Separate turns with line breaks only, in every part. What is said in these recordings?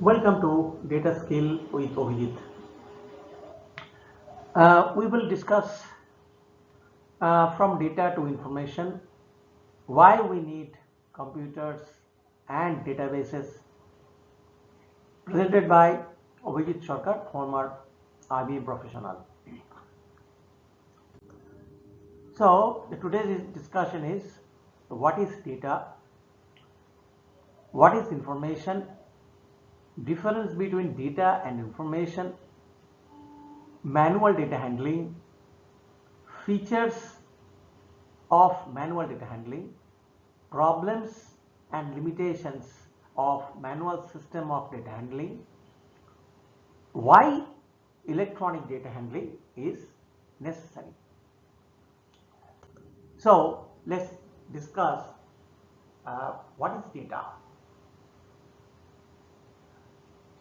Welcome to Data Skill with Abhijit. We will discuss from data to information, why we need computers and databases, presented by Abhijit Sarkar, former IBM professional. So today's discussion is what is data, what is information, difference between data and information, manual data handling, features of manual data handling, problems and limitations of manual system of data handling, why electronic data handling is necessary. So let's discuss what is data.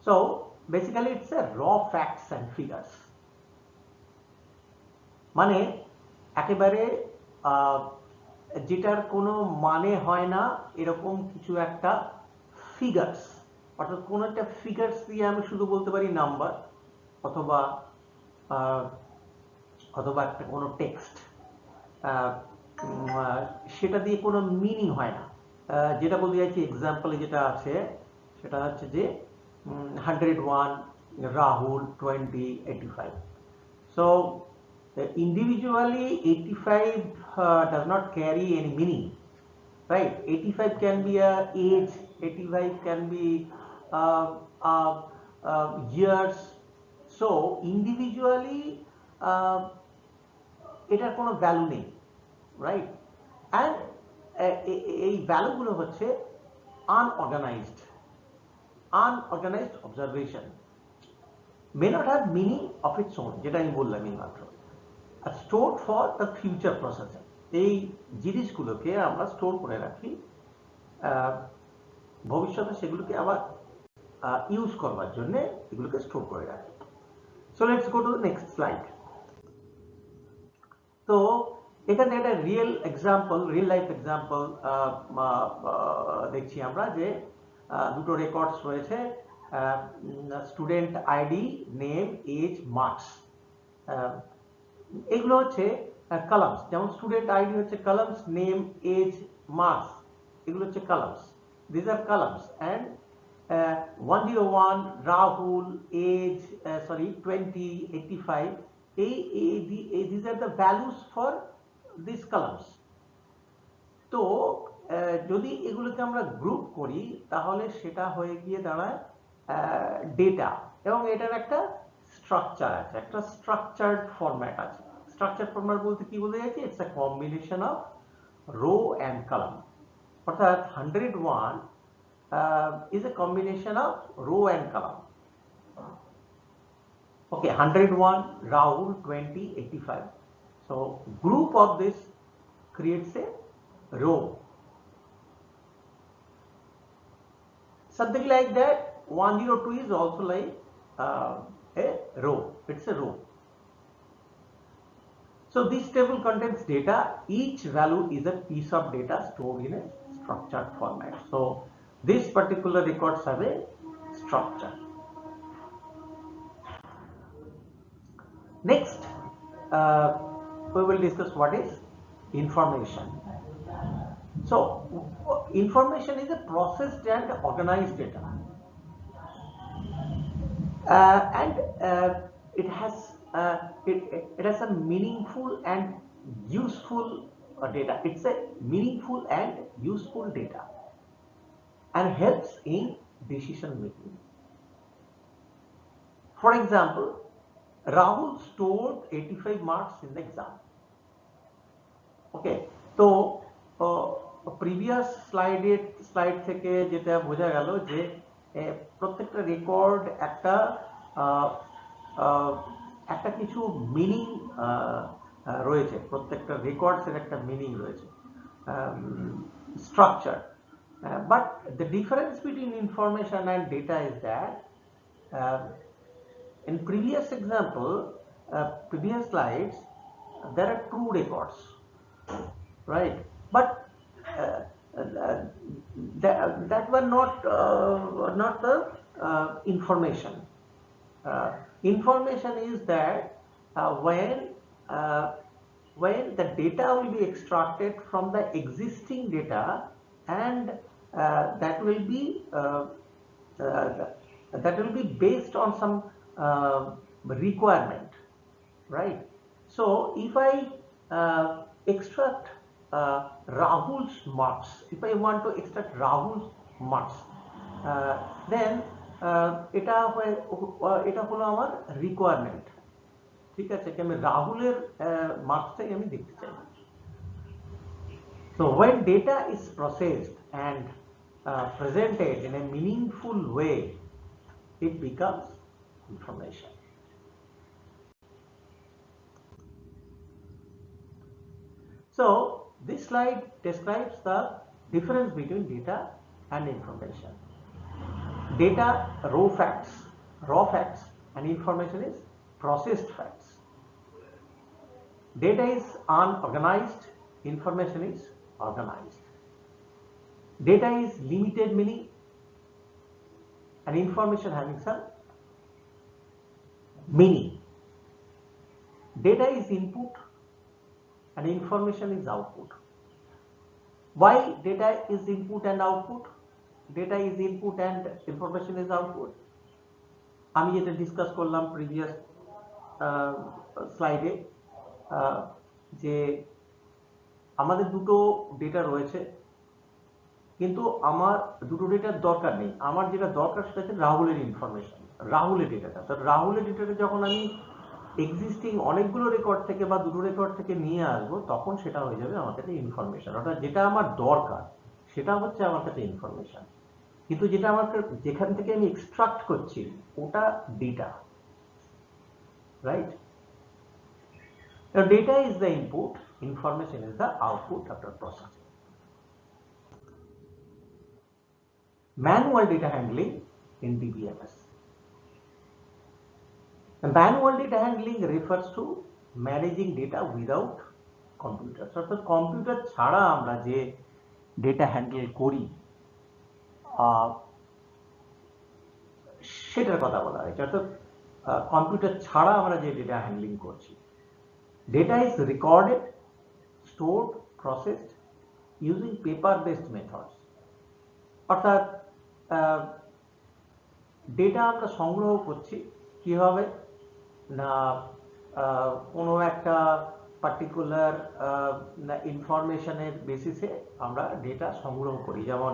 So basically it's a raw facts and figures. মানে একেবারে যেটার কোনো মানে হয় না এরকম কিছু একটা ফিগারস, অর্থাৎ কোনো একটা ফিগারস দিয়ে আমি শুধু বলতে পারি নাম্বার অথবা অথবা একটা কোনো টেক্সট, সেটা দিয়ে কোনো মিনিং হয় না। যেটা বলতে চাইছি এক্সাম্পলে যেটা আছে সেটা হচ্ছে যে 101 Rahul 20 85. So individually 85 does not carry any meaning, right? 85 can be a age, 85 can be years. So individually এটার কোনো ভ্যালু নেই, রাইট? অ্যান্ড এই ভ্যালুগুলো হচ্ছে unorganized observation, may not have meaning of its own, যেটা আমি বললাম মাত্র, stored for the future processing. এই জিনিসগুলোকে আমরা স্টোর করে রাখি ভবিষ্যতে সেগুলোকে আবার ইউজ করবার জন্য এগুলোকে স্টোর করে রাখি। So let's go to the next slide. তো এখানে একটা রিয়েল লাইফ এক্সাম্পল দেখছি আমরা, যে দুটো রেকর্ডস রয়েছে, student ID, name, age, marks. এগুলো হচ্ছে কলামস, যেমন স্টুডেন্ট আইডি হচ্ছে কলামস, নেম, এজ, মার্কস এগুলো হচ্ছে columns, this are columns. And 101 Rahul, age 20 85, these are the values for these columns. তো যদি এগুলোকে আমরা গ্রুপ করি তাহলে সেটা হয়ে গিয়ে দাঁড়ায় ডেটা, এবং এটার একটা স্ট্রাকচার আছে, একটা স্ট্রাকচার্ড ফরম্যাট আছে। স্ট্রাকচার্ড ফরম্যাট বলতে কি বোঝা যাচ্ছে? It's a combination of rho and column, অর্থাৎ 101 is a combination of row and column. Okay, 101 Rahul 20 85. So group of this creates a row. Something like that. 102 is also like a row. It's a row. So this table contains data. Each value is a piece of data stored in a structured format. So this particular records have a structure. Next, we will discuss what is information. So information is a processed and organized data, and it has a meaningful and useful data. It's a meaningful and useful data and helps in decision making. For example, Rahul stored 85 marks in the exam. Okay, so previous slide থেকে যেটা বোঝা গেল যে প্রত্যেকটা record একটা কিছু meaning রয়েছে, প্রত্যেকটা রেকর্ডসের একটা মিনিং রয়েছে, structure. But the difference between information and data is that in previous example, previous slides, there are true records, right? But that were not the information. Information is that when the data will be extracted from the existing data, and that will be based on some requirement, right? So if I extract Rahul's marks, if I want to extract Rahul's marks, then এটা হলো আমার requirement, ঠিক আছে, কি আমি রাহুলের মার্কসটাই আমি দেখতে চাই। So when data is processed and presented in a meaningful way, it becomes information. So this slide describes the difference between data and information. Data, raw facts, and information is processed facts. Data is unorganized, information is organized. Data is limited meaning, and information having some meaning. Data is input and information is output. Why data is input and output? Data is input and information is output. আমি যেটা discuss করলাম previous স্লাইডে, যে আমাদের দুটো data রয়েছে, কিন্তু আমার দুটো ডেটার দরকার নেই। আমার যেটা দরকার সেটা হচ্ছে রাহুলের ইনফরমেশন, রাহুলের ডেটাটা। তো রাহুলের ডেটাটা যখন আমি এক্সিস্টিং অনেকগুলো রেকর্ড থেকে বা দুটো রেকর্ড থেকে নিয়ে আসবো, তখন সেটা হয়ে যাবে আমার কাছে ইনফরমেশন। অর্থাৎ যেটা আমার দরকার সেটা হচ্ছে আমার কাছে ইনফরমেশন, কিন্তু যেটা আমার যেখান থেকে আমি এক্সট্রাক্ট করছি ওটা data, right? Data is the input, information is the output after processing. Manual data handling in DBMS. The manual data handling refers to managing data without computers. অর্থাৎ কম্পিউটার ছাড়া আমরা যে ডেটা হ্যান্ডেল করি সেটার কথা বলা হয়েছে। অর্থাৎ কম্পিউটার ছাড়া আমরা যে ডেটা হ্যান্ডলিং করছি। Data is recorded, stored, processed using paper-based methods. অর্থাৎ ডেটা আমরা সংগ্রহ করছি কিভাবে না, কোনো একটা পার্টিকুলার ইনফরমেশনের বেসিসে আমরা ডেটা সংগ্রহ করি। যেমন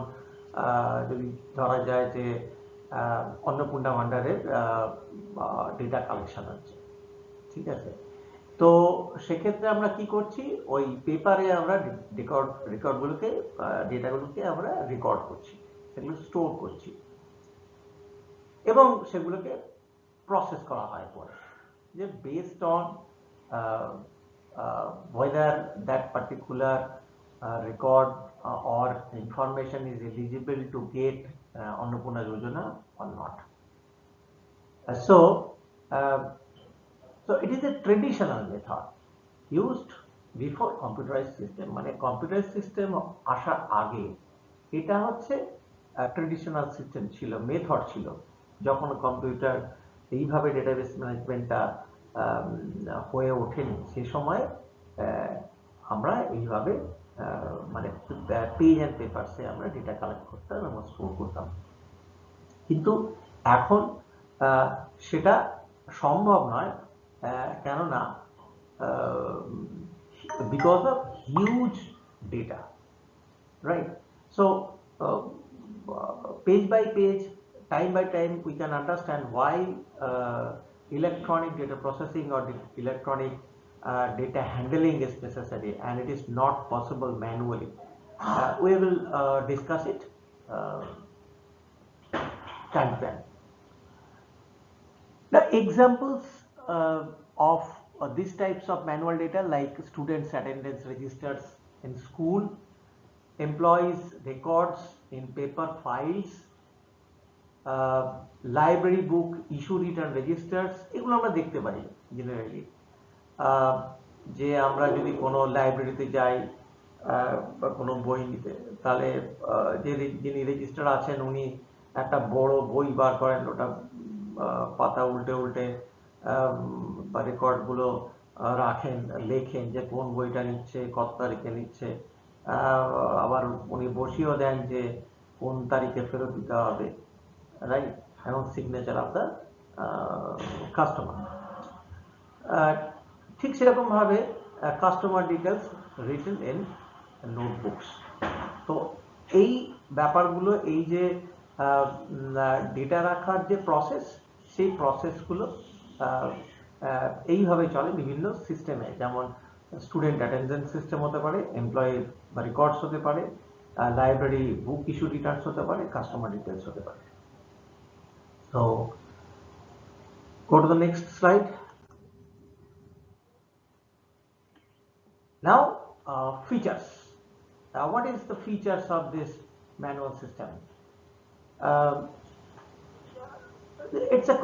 যদি ধরা যায় যে অন্নপূর্ণা ভান্ডারের ডেটা কালেকশন হচ্ছে, ঠিক আছে, তো সেক্ষেত্রে আমরা কি করছি, ওই পেপারে আমরা রেকর্ডগুলোকে ডেটাগুলোকে আমরা রেকর্ড করছি, সেগুলো স্টোর করছি এবং সেগুলোকে প্রসেস করা হয় পরে, যে based on whether that particular record or information is eligible to get Annapurna Yojana or not. So it is a traditional method used before computerized system. মানে computerized system আসার আগে এটা হচ্ছে ট্রেডিশনাল সিস্টেম ছিল, মেথড ছিল। যখন computer এইভাবে database ম্যানেজমেন্টটা হয়ে ওঠেনি, সে সময় আমরা এইভাবে মানে পেজ অ্যান্ড পেপারসে আমরা ডেটা কালেক্ট করতাম এবং স্টোর করতাম। কিন্তু এখন সেটা সম্ভব নয়, কেননা because of huge data, right? So page by page, time by time, we can understand why electronic data processing or electronic data handling is necessary, and it is not possible manually. We will discuss it time then. The examples of these types of manual data, like students' attendance registers in school, employees' records in paper files, library book issue return registers, এগুলো আমরা দেখতে পাই generally. যে আমরা যদি কোনো লাইব্রেরিতে যাই, কোনো বই নিতে, তাহলে যিনি রেজিস্ট্রার আছেন উনি একটা বড় বই বার করেন, ওটা পাতা উল্টে উল্টে বা রেকর্ডগুলো রাখেন, লেখেন যে কোন বইটা নিচ্ছে, কত তারিখে নিচ্ছে, আবার উনি বসিয়েও দেন যে কোন তারিখে ফেরত দিতে হবে, রাইট, এবং সিগনেচার অফ দ্য কাস্টমার। ঠিক সেরকম ভাবে customer details written in notebooks. তো এই ব্যাপারগুলো, এই যে ডেটা রাখার যে প্রসেস, সেই প্রসেসগুলো এইভাবে চলে বিভিন্ন সিস্টেমে, যেমন স্টুডেন্ট অ্যাটেন্ডেন্স সিস্টেম হতে পারে, এমপ্লয়ি বা রেকর্ডস হতে পারে, লাইব্রেরি বুক ইস্যু রিটার্নস হতে পারে, কাস্টমার ডিটেলস হতে পারে। So go to the next slide. Now features. What is the features of this manual system? It's a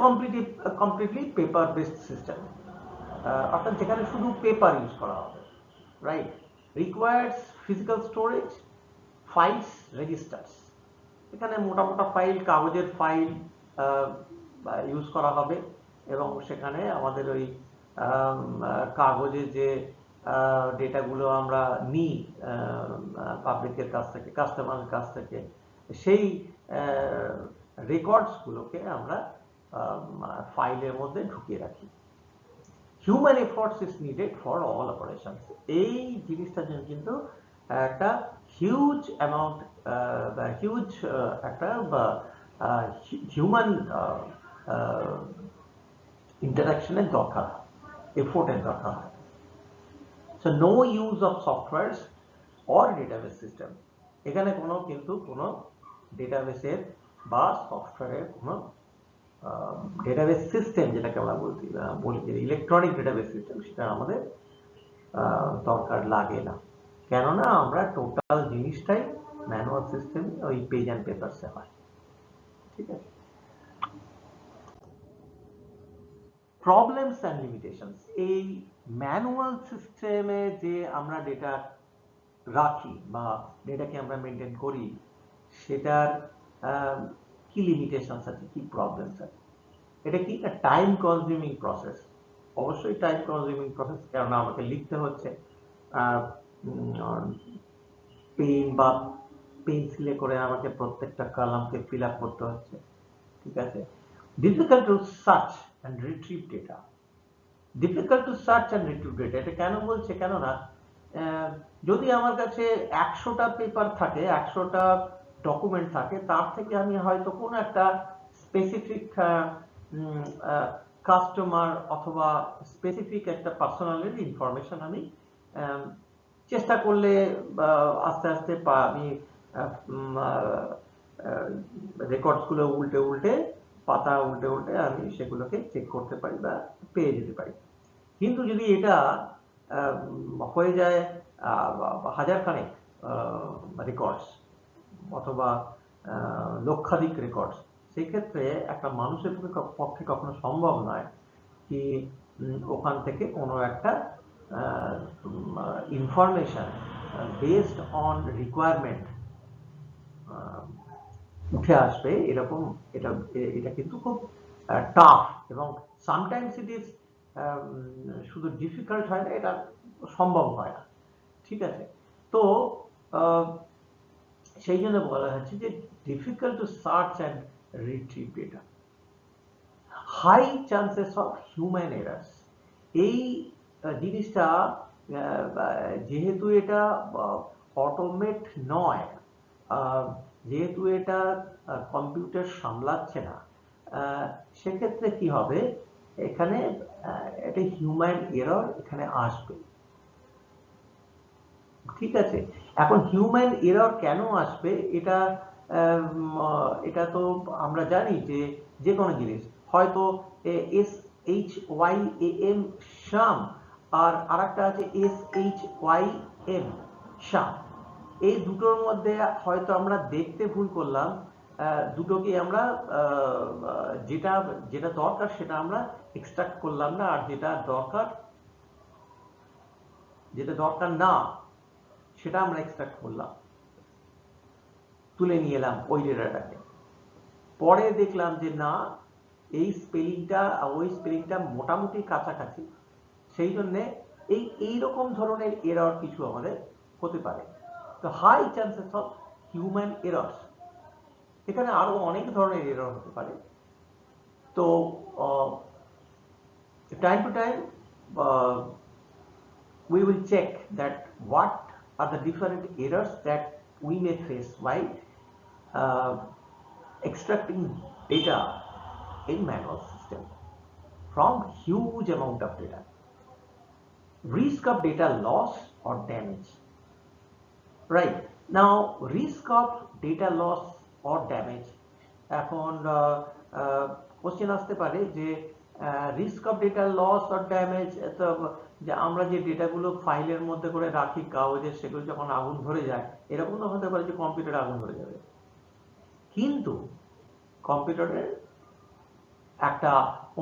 completely paper based system. অর্থাৎ যেখানে শুধু পেপার ইউজ করা হবে, right, requires physical storage, files, registers. এখানে মোটা মোটা ফাইল, কাগজের file use করা হবে, এবং সেখানে আমাদের ওই কাগজে যে ডেটাগুলো আমরা নিই পাবলিকের কাছ থেকে, কাস্টমারের কাছ থেকে, সেই রেকর্ডসগুলোকে আমরা ফাইলের মধ্যে ঢুকিয়ে রাখি। Human efforts is needed for all operations. এই জিনিসটা কিন্তু একটা হিউজ অ্যামাউন্ট, হিউজ একটা হিউম্যান ইন্টারাকশনের দরকার, এফোর্টের দরকার হয়। So no use of softwares or database system. এখানে কিন্তু কোনো ডেটাবেসের বা সফটওয়্যারের কোনো ডেটাবেস সিস্টেম, যেটাকে আমরা বলি যে ইলেকট্রনিক ডেটাবেস সিস্টেম, সেটা আমাদের দরকার লাগে না, কেননা আমরা টোটাল জিনিসটাই ম্যানুয়াল সিস্টেম, ওই পেজ অ্যান্ড পেপারসে হয়। ঠিক আছে। Problems and limitations. এই ম্যানুয়াল সিস্টেমে যে আমরা ডেটা রাখি বা ডেটাকে আমরা মেনটেন করি, সেটার কি লিমিটেশনস আছে, কি প্রবলেমস আছে। এটা কি টাইম কনজিউমিং প্রসেস, অবশ্যই টাইম কনজিউমিং প্রসেস, কারণ আমাকে লিখতে হচ্ছে, পেন বা পেন্সিলে করে আমাকে প্রত্যেকটা কলামকে ফিল আপ করতে হচ্ছে। ঠিক আছে। Difficult to search and retrieve data. Difficult to search and retrieve data, এটা কেন বলছে, কেননা যদি আমার কাছে 100টা পেপার থাকে, 100টা ডকুমেন্ট থাকে, তার থেকে আমি হয়তো কোনো একটা স্পেসিফিক কাস্টমার অথবা স্পেসিফিক একটা পার্সোনালের ইনফরমেশন আমি চেষ্টা করলে আস্তে আস্তে আমি রেকর্ডসগুলো উল্টে উল্টে, পাতা উল্টে উল্টে আমি সেগুলোকে চেক করতে পারি বা পেয়ে যেতে পারি। কিন্তু যদি এটা হয়ে যায় হাজারখানেক রেকর্ডস অথবা লক্ষাধিক রেকর্ডস, সেক্ষেত্রে একটা মানুষের পক্ষে কখনো সম্ভব নয় কি ওখান থেকে কোনো একটা ইনফরমেশন বেসড অন রিকোয়ারমেন্ট উঠে আসবে, এরকম এটা কিন্তু খুব টাফ, এবং সামটাইমস ইট ইজ শুধু ডিফিকাল্ট হয় না, এটা সম্ভব হয় না। ঠিক আছে। তো সেই জন্য বলা হচ্ছে যে difficult to search and retrieve data, high chances of human errors. এই জিনিসটা যেহেতু এটা অটোমেট নয়, যেহেতু এটা কম্পিউটার সামলাচ্ছে না, সেক্ষেত্রে কি হবে, এখানে একটা হিউম্যান এরর এখানে আসবে। ঠিক আছে। এখন হিউম্যান এরর কেন আসবে, এটা তো আমরা জানি যে কোনো জিনিস হয়তো SHYAM শাম, আর আরেকটা আছে SHYM শাম, এই দুটোর মধ্যে হয়তো আমরা দেখতে ভুল করলাম, দুটোকে আমরা যেটা যেটা দরকার সেটা আমরা এক্সট্রাক্ট করলাম না, আর যেটা দরকার না সেটা আমরা এক্সট্রাক্ট করলাম, তুলে নিয়ে এলাম ওই ডেটাটাকে। পরে দেখলাম যে না, এই স্পেলিংটা ওই স্পেলিংটা মোটামুটি কাছাকাছি, সেই জন্যে এইরকম ধরনের এরর কিছু আমাদের হতে পারে। তো high chances of human errors, এখানে আরো অনেক ধরনের এরর হতে পারে। তো time to time we will check that what are the different errors that we may face while extracting data in manual system from huge amount of data. Risk of data loss or damage. Right, now risk of data loss or damage, এখন question আসতে পারে যে risk of data loss or damage, যে আমরা যে ডেটাগুলো ফাইলের মধ্যে করে রাখি কাগজে, সেগুলো যখন আগুন ধরে যায়, এরকম তো হতে পারে যে কম্পিউটারে আগুন ধরে যাবে। কিন্তু কম্পিউটারের একটা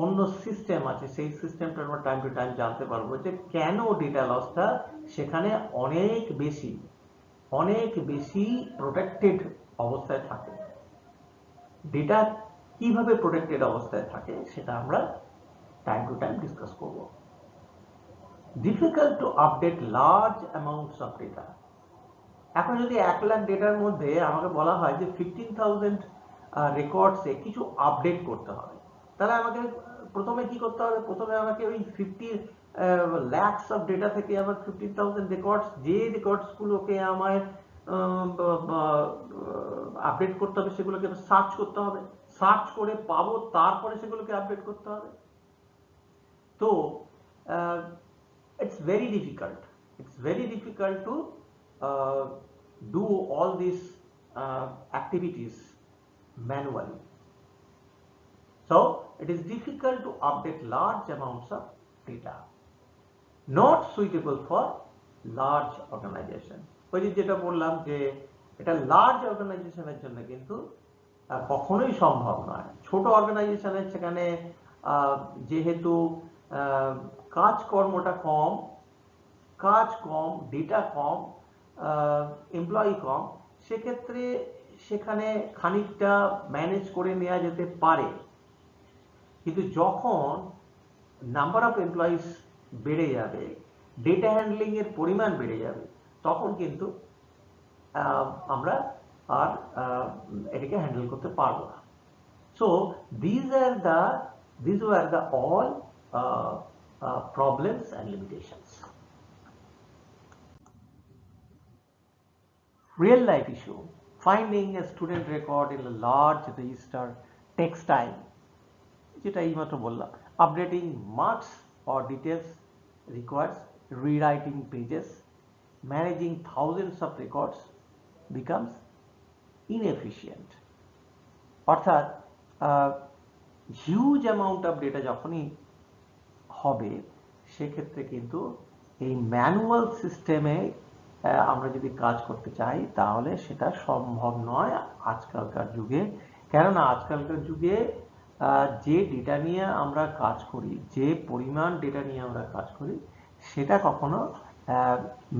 অন্য সিস্টেম আছে, সেই সিস্টেমটা আমরা টাইম টু টাইম জানতে পারবো যে কেন ডেটা লসটা সেখানে অনেক বেশি প্রোটেক্টেড অবস্থায় থাকে। ডেটা কিভাবে প্রোটেক্টেড অবস্থায় থাকে সেটা আমরা টাইম টু টাইম ডিসকাস করব। Difficult to update large amounts of data. এখন যদি 1 লাখ ডেটার মধ্যে আমাকে বলা হয় যে 15,000 রেকর্ডসে কিছু আপডেট করতে হবে, তাহলে আমাকে প্রথমে কি করতে হবে? প্রথমে আমাকে ওই 50 lakhs অফ ডেটা থেকে আমার 15,000 রেকর্ডস, যে রেকর্ডসগুলোকে আমায় আপডেট করতে হবে সেগুলোকে সার্চ করতে হবে, সার্চ করে পাবো, তারপরে সেগুলোকে আপডেট করতে হবে। তো it's very difficult to do all these activities manually. So it is difficult to update large amounts of data, not suitable for large organization. ওই যেটা বললাম যে এটা লার্জ অর্গানাইজেশনের জন্য কিন্তু কখনোই সম্ভব নয়। ছোট অর্গানাইজেশনের সেখানে যেহেতু কাজকর্মটা কম, ডেটা কম, এমপ্লয়ি কম, সেক্ষেত্রে সেখানে খানিকটা ম্যানেজ করে নেওয়া যেতে পারে। কিন্তু যখন নাম্বার অফ এমপ্লয়িজ বেড়ে যাবে, ডেটা হ্যান্ডলিং এর পরিমাণ বেড়ে যাবে, তখন কিন্তু আমরা আর এটাকে হ্যান্ডেল করতে পারবো না। So these were the all problems and limitations. Real life issue: finding a student record in a large register takes time, যেটা এইমাত্র বললাম। Updating marks or details requires rewriting pages. Managing thousands of records becomes inefficient. অর্থাৎ huge amount of data যখনই হবে, সেক্ষেত্রে কিন্তু এই manual সিস্টেমে আমরা যদি কাজ করতে চাই তাহলে সেটা সম্ভব নয় আজকালকার যুগে। কেননা আজকালকার যুগে যে ডেটা নিয়ে আমরা কাজ করি, যে পরিমাণ ডেটা নিয়ে আমরা কাজ করি, সেটা কখনো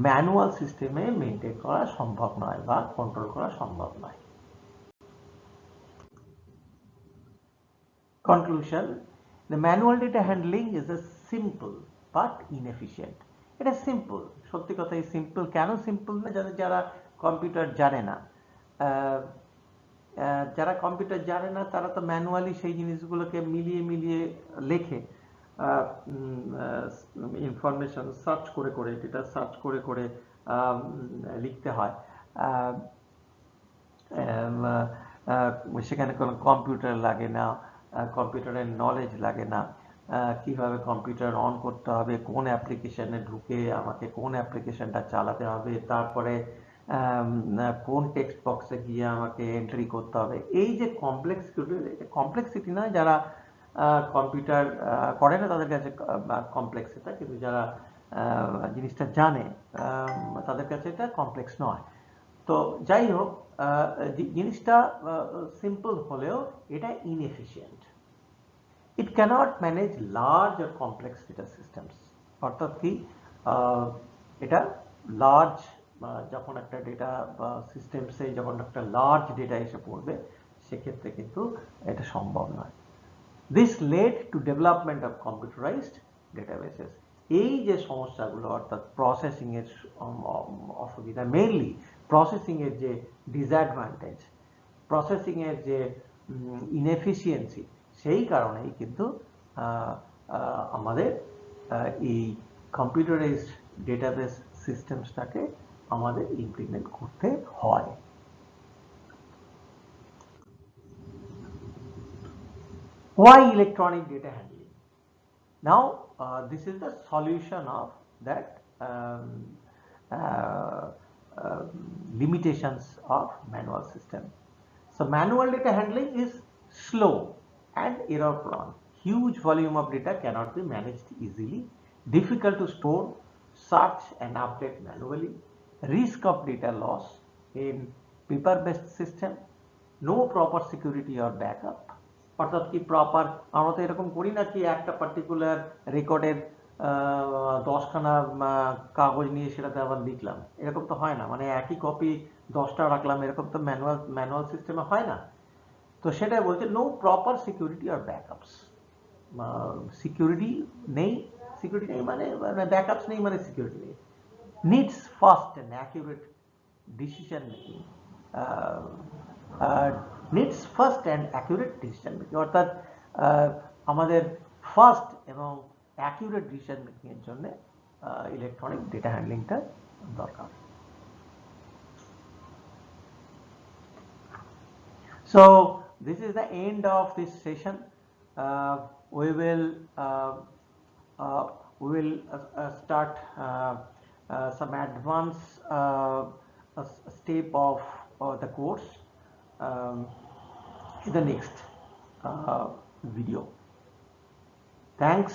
ম্যানুয়াল সিস্টেমে মেনটেন করা সম্ভব নয় বা কন্ট্রোল করা সম্ভব নয়। Conclusion: the manual data handling is a simple but inefficient. এটা সিম্পল, সত্যি কথাই সিম্পল। কেন সিম্পল না? যারা কম্পিউটার জানে না, তারা তো ম্যানুয়ালি সেই জিনিসগুলোকে মিলিয়ে লেখে, ইনফরমেশন সার্চ করে, ডেটা সার্চ করে লিখতে হয়। সেখানে কোনো কম্পিউটার লাগে না, কম্পিউটারের নলেজ লাগে না, কিভাবে কম্পিউটার অন করতে হবে, কোন অ্যাপ্লিকেশনে ঢুকে আমাকে কোন অ্যাপ্লিকেশনটা চালাতে হবে, তারপরে কোন টেক্সট বক্সে গিয়ে আমাকে এন্ট্রি করতে হবে। এই যে কমপ্লেক্সিটি না, যারা কম্পিউটার করে না তাদের কাছে কমপ্লেক্স এটা, কিন্তু যারা জিনিসটা জানে তাদের কাছে এটা কমপ্লেক্স নয়। তো যাই হোক, জিনিসটা সিম্পল হলেও এটা inefficient. It cannot manage large or complex data systems. অর্থাৎ কি, এটা লার্জ যখন একটা ডেটা বা সিস্টেমসে যখন একটা লার্জ ডেটা এসে পড়বে সেক্ষেত্রে কিন্তু এটা সম্ভব নয়। This led to development of computerised databases. এই যে সমস্যাগুলো অর্থাৎ প্রসেসিংয়ের অসুবিধা, মেইনলি প্রসেসিংয়ের যে ডিসঅ্যাডভান্টেজ, প্রসেসিংয়ের যে ইনএফিসিয়েন্সি, সেই কারণেই কিন্তু আমাদের এই কম্পিউটারাইজড ডেটাবেস সিস্টেমসটাকে আমাদের ইমপ্লিমেন্ট করতে হয়। Why electronic data handling? Now this is the solution of that limitations of manual system. So manual data handling is slow and error prone. Huge volume of data cannot be managed easily, difficult to store, search and update manually, risk of data loss in paper based system, no proper security or backup. অর্থাৎ কি proper, আমরা তো এরকম করি না কি একটা particular রেকর্ডের 10খানা কাগজ নিয়ে সেটাতে আবার লিখলাম, এরকম তো হয় না, মানে একই কপি 10টা রাখলাম, এরকম তো ম্যানুয়াল সিস্টেমে হয় না। তো সেটাই বলছে নো প্রপার সিকিউরিটি আর ব্যাকআপস। সিকিউরিটি নেই, সিকিউরিটি নেই মানে ব্যাকআপস নেই মানে সিকিউরিটি নেই। Needs fast and accurate decision making, needs first and accurate decision making, অর্থাৎ আমাদের ফাস্ট এবং অ্যাকিউরেট ডিসিশন মেকিং এর জন্য ইলেকট্রনিক ডেটা হ্যান্ডলিংটা দরকার। So this is the end of this session. We will start some advanced step of the course in the next video. Thanks.